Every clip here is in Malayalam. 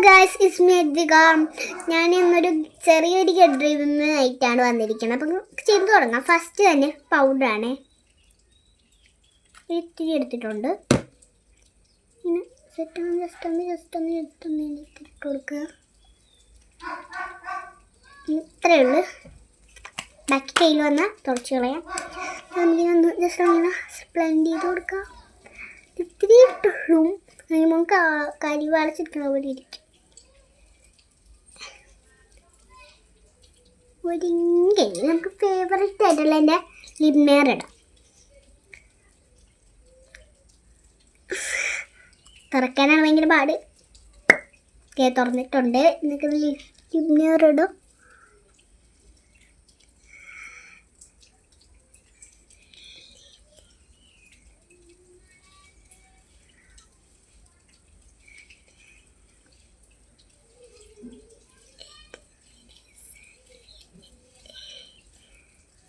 Guys, it's me Advika. ഞാൻ ഇന്നൊരു ചെറിയൊരു ഗെറ്റ് ഡ്രൈവിംഗ് ആയിട്ടാണ് വന്നിരിക്കുന്നത്. അപ്പം ചെയ്തു തുടങ്ങാം. ഫസ്റ്റ് തന്നെ പൗഡറാണ് ഇത്തിരി എടുത്തിട്ടുണ്ട്. ഇങ്ങനെ ജസ്റ്റ് ഒന്ന് ഇട്ട് കൊടുക്കുക. ഇത്രയേ ഉള്ളൂ. ബാക്കി കയ്യിൽ വന്നാൽ തുടച്ച് കളയാം. നമുക്കിനൊന്ന് ജസ്റ്റ് അങ്ങനെ ബ്ലെൻഡ് ചെയ്ത് കൊടുക്കാം. ഇത്തിരി ഇട്ടുള്ളൂ. നമുക്ക് കരി വളച്ചിരിക്കണ പോലെ ഇരിക്കും. ഒരിങ്കൽ നമുക്ക് ഫേവറേറ്റ് ആയിട്ടുള്ള എൻ്റെ ലിപ്നർ ഇടാം. തുറക്കാനാണ് ഭയങ്കര പാട്. തുറന്നിട്ടുണ്ട്. നിങ്ങൾക്ക് ലിപ്നർ ഇടും.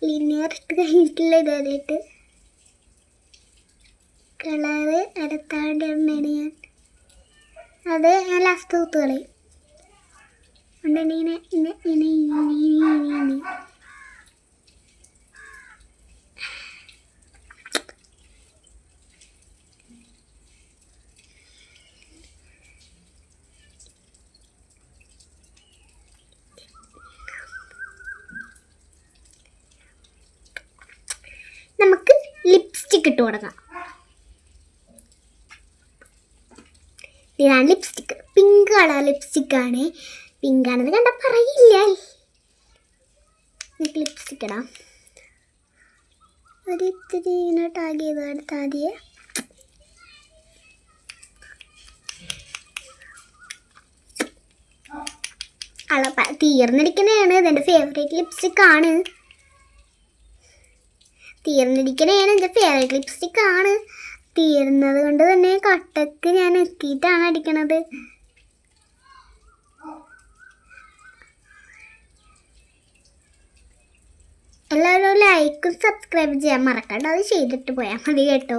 ലിനിയർ ഇട്ട് കഴിഞ്ഞിട്ടില്ല. ഇതായിട്ട് കളറ് അടുത്താണ്ടാണ് അത് ഞാൻ ലാസ്റ്റ് തൂത്ത് കളയും. അതുകൊണ്ട് ഇങ്ങനെ നമുക്ക് ലിപ്സ്റ്റിക് ഇട്ട് കൊടുക്കാം. ഇതാണ് ലിപ്സ്റ്റിക്ക്. പിങ്ക് കളർ ലിപ്സ്റ്റിക്കാണ്. പിങ്ക് ആണെന്ന് കണ്ടാൽ പറയില്ല. നമുക്ക് ലിപ്സ്റ്റിക്ക് ഇടാം. ഒരിത്തിരി ഇങ്ങനെ ടാഗ് ചെയ്ത് എടുത്ത് ആദ്യം തീർന്നിരിക്കണതാണ്. ഇതെൻ്റെ ഫേവറേറ്റ് ലിപ്സ്റ്റിക്കാണ്. തീരുന്നത് കൊണ്ട് തന്നെ കട്ടക്ക് ഞാൻ എത്തിയിട്ടാണ് അടിക്കണത്. എല്ലാവരും ലൈക്കും സബ്സ്ക്രൈബ് ചെയ്യാൻ മറക്കണ്ട. അത് ചെയ്തിട്ട് പോയാൽ മതി കേട്ടോ.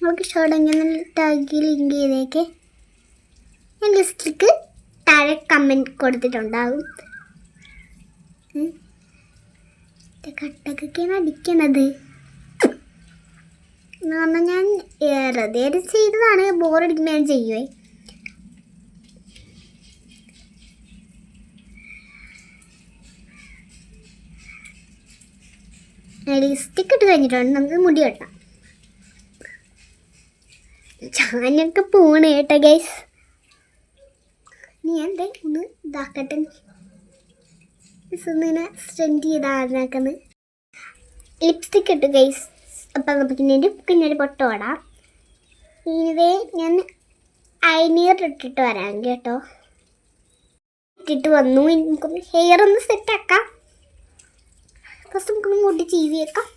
നമുക്ക് ഇഷ്ടമെങ്കിൽ ടാഗ് ലിങ്ക് ചെയ്തേക്ക്. ഞാൻ ലിസ്റ്റിലേക്ക് താഴെ കമൻറ്റ് കൊടുത്തിട്ടുണ്ടാകും. കട്ടക്കൊക്കെയാണ് അടിക്കണത് എന്ന് പറഞ്ഞാൽ ഞാൻ വെറുതെ ചെയ്തതാണ്. ബോറടിക്കുമ്പോൾ ഞാൻ ചെയ്യുവേ. ലിസ്റ്റിക്ക് ഇട്ട് കഴിഞ്ഞിട്ടുണ്ട്. നമുക്ക് മുടി വെട്ടാം. ഞാനൊക്കെ പോണ് കേട്ടോ ഗൈസ്. ഞാൻ ഒന്ന് ഇതാക്കട്ടെ. ഒന്നിങ്ങനെ സ്ട്രെൻഡ് ചെയ്താക്കുന്നത് ലിപ്സ്റ്റിക്ക് ഇട്ട് ഗൈസ്. അപ്പം നമുക്ക് കുഞ്ഞൊരു പൊട്ട് ഓടാം. ഇനിവേ ഞാൻ ഐനീർ ഇട്ടിട്ട് വരാം കേട്ടോ. ഇട്ടിട്ട് വന്നു. നമുക്കൊന്ന് ഹെയർ ഒന്ന് സെറ്റാക്കാം. ഫസ്റ്റ് നമുക്കൊന്ന് മുടി ചീവി വെക്കാം.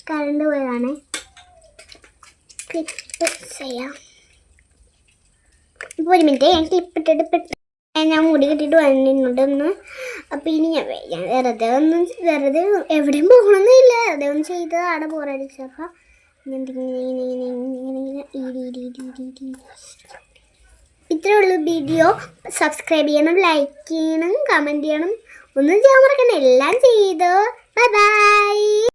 കറണ്ട് പോയതാണ്. ക്ലിപ്പ് ചെയ്യാം. ഇപ്പോൾ ഒരു മിനിറ്റ്. ഞാൻ ക്ലിപ്പിട്ടിട്ട് ഞാൻ മുടി കെട്ടിയിട്ട് വന്നിട്ടുണ്ടെന്ന്. അപ്പോൾ ഇനി ഞാൻ വെറുതെ എവിടെയും പോകണമെന്നില്ല. വെറുതെ ഒന്ന് ചെയ്ത് അവിടെ ബോറടിച്ചപ്പോൾ ഇത്രയേ ഉള്ളൂ വീഡിയോ. സബ്സ്ക്രൈബ് ചെയ്യണം, ലൈക്ക് ചെയ്യണം, കമൻറ്റ് ചെയ്യണം. ഒന്നും ചെയ്യാൻ മറക്കണ്ട. എല്ലാം ചെയ്തോ. Bye bye.